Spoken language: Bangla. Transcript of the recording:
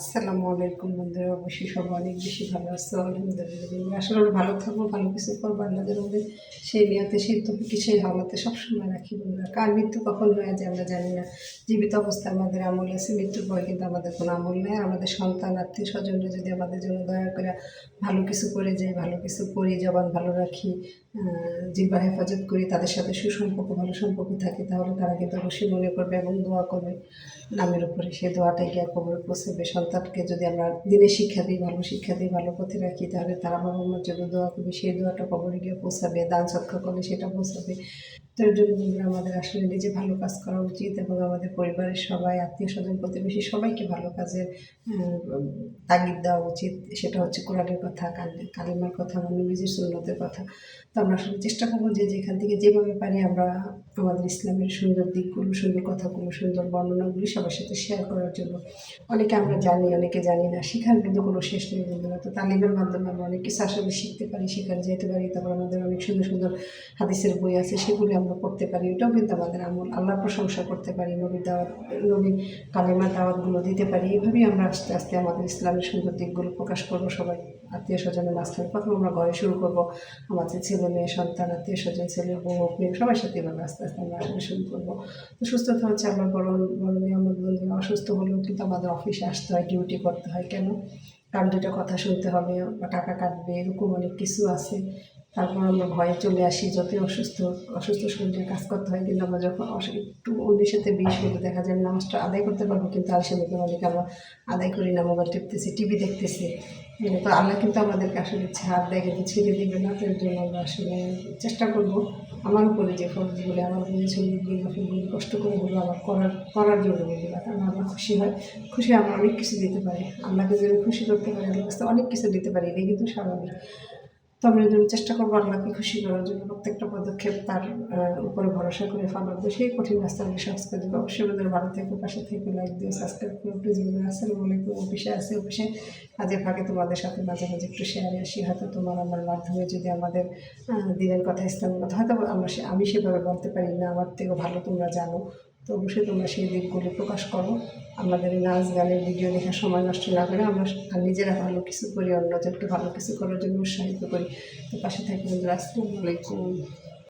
আসসালামু আলাইকুম বন্ধুরা, অবশ্যই সবাই অনেক বেশি ভালো আছো। আলহামদুলিল্লাহ, আসলে আমরা ভালো থাকবো, ভালো কিছু করবো, আল্লাহ যেন আমাদের সেই নিয়তে সেই তৌফিক সেই হালাতে সবসময় রাখি। বন্ধুরা, কার মৃত্যু কখন হয়ে যায় আমরা জানি না। জীবিত অবস্থায় আমাদের আমল আছে, মৃত্যুর পরে কিন্তু আমাদের কোনো আমল নেই। আমাদের সন্তান আত্মীয় স্বজনরা যদি আমাদের জন্য দয়া করে ভালো কিছু করে যায়, ভালো কিছু করি, জবান ভালো রাখি, জিহ্বার হেফাজত করি, তাদের সাথে সুসম্পর্ক ভালো সম্পর্ক থাকে, তাহলে তারা কিন্তু অবশ্যই মনে করবে এবং দোয়া করবে নামের উপরে। সেই দোয়াটাই গিয়ে কবরে পৌঁছাবে। সন্তানকে যদি আমরা দিনের শিক্ষা দিই, ভালো শিক্ষা দিই, ভালো পথে রাখি, তাহলে তারা বাবা মার জন্য দোয়া করবে, সেই দোয়াটা কবরে গিয়ে পৌঁছাবে। দান সৎকার করলে সেটা পৌঁছাবে। তো এর জন্য বন্ধুরা, আমাদের আসলে নিজে ভালো কাজ করা উচিত এবং আমাদের পরিবারের সবাই, আত্মীয় স্বজন, প্রতিবেশী সবাইকে ভালো কাজের তাগিদ দেওয়া উচিত। সেটা হচ্ছে কোরআনের কথা, কালিমার কথা, নবীজির সুন্নতের কথা। তো আমরা আসলে চেষ্টা করবো যে যেখান থেকে যেভাবে পারি আমরা আমাদের ইসলামের সুন্দর দিকগুলো, সুন্দর কথাগুলো, সুন্দর বর্ণনাগুলি সবার সাথে শেয়ার করার জন্য। অনেকে আমরা জানি, অনেকে জানি না, শেখার কিন্তু কোনো শেষ নেই বন্ধুরা। তো তালিমের মাধ্যমে আমরা অনেক কিছু আসলে শিখতে পারি, সেখানে যেতে পারি। তারপর আমাদের অনেক সুন্দর সুন্দর হাদিসের বই আছে, সেগুলি আমরা পড়তে পারি। এটাও কিন্তু আমাদের আমল। আল্লাহর প্রশংসা করতে পারি, নবী কালিমার দাওয়াতগুলো দিতে পারি। এইভাবেই আমরা আস্তে আস্তে আমাদের ইসলামের সুন্দর দিকগুলো প্রকাশ করবো সবাই আত্মীয় স্বজনের মাঝখানে। প্রথম আমরা ঘরে শুরু করবো, আমাদের ছেলে মেয়ে, সন্তান, আত্মীয় স্বজন, ছেলে বউ মেয়ে সবার সাথে এভাবে আস্তে আস্তে আমরা আসলে শুরু করবো। তো সুস্থতা হচ্ছে আমার বড় বড় নিয়ামত বন্ধুরা। অসুস্থ হলেও কিন্তু আমাদের অফিসে আসতে হয়, ডিউটি করতে হয়। কেন? কারণ দুটো কথা শুনতে হবে বা টাকা কাটবে, এরকম অনেক কিছু আছে। তারপর আমরা ভয়ে চলে আসি, যতই অসুস্থ শরীরে কাজ করতে হয়। কিন্তু আমরা যখন একটু 19-20 হলে দেখা যায় নামাজটা আদায় করতে পারবো, কিন্তু আলসেমিতে অনেকে আমরা আদায় করি না, মোবাইল টিপতেছি, টিভি দেখতেছি। তো আল্লাহ কিন্তু আমাদেরকে আসলে ছাড় দেয়, কিন্তু ছেড়ে দিবে না। তো এর জন্য আমরা আসলে চেষ্টা করবো আমার উপরে যে ফরজগুলি, আমার উপরে ছবিগুলি কষ্ট করে হলো আমার করার জন্য বলবে। কারণ আল্লাহ খুশি আমরা অনেক কিছু দিতে পারি। আল্লাহকে যদি খুশি করতে পারি, আল্লাহ কাছে অনেক কিছু দিতে পারি, এটাই কিন্তু স্বাভাবিক। তো আমরা এই জন্য চেষ্টা করবো আল্লাহকে খুশি করার জন্য। প্রত্যেকটা পদক্ষেপ তার উপরে ভরসা করে ফেলাবো, সেই কঠিন রাস্তাগুলি সহজ করে দেবো। অবশ্যই আমাদের ভালো থেকে, পাশে থেকে, লাইক দিয়ে সাবস্ক্রাইব করে প্লিজ। আসসালামু আলাইকুম। অফিসে কাজের ফাঁকে তোমাদের সাথে মাঝে মাঝে একটু শেয়ারে আসি। হয়তো তোমার আমার মাধ্যমে যদি আমাদের দিনের কথা, ইসলামের কথা হয়তো আমি সেভাবে বলতে পারি না, আমার থেকেও ভালো তোমরা জানো। তো অবশ্যই তোমরা সেই দিকগুলি প্রকাশ করো। আমাদের এই নাচ গানের ভিডিও দেখার সময় নষ্ট না করে আমরা নিজেরা ভালো কিছু করি, অন্যদেরকে ভালো কিছু করার জন্য উৎসাহিত করি। তো পাশে থাকি বন্ধুরা। আসসালামু আলাইকুম।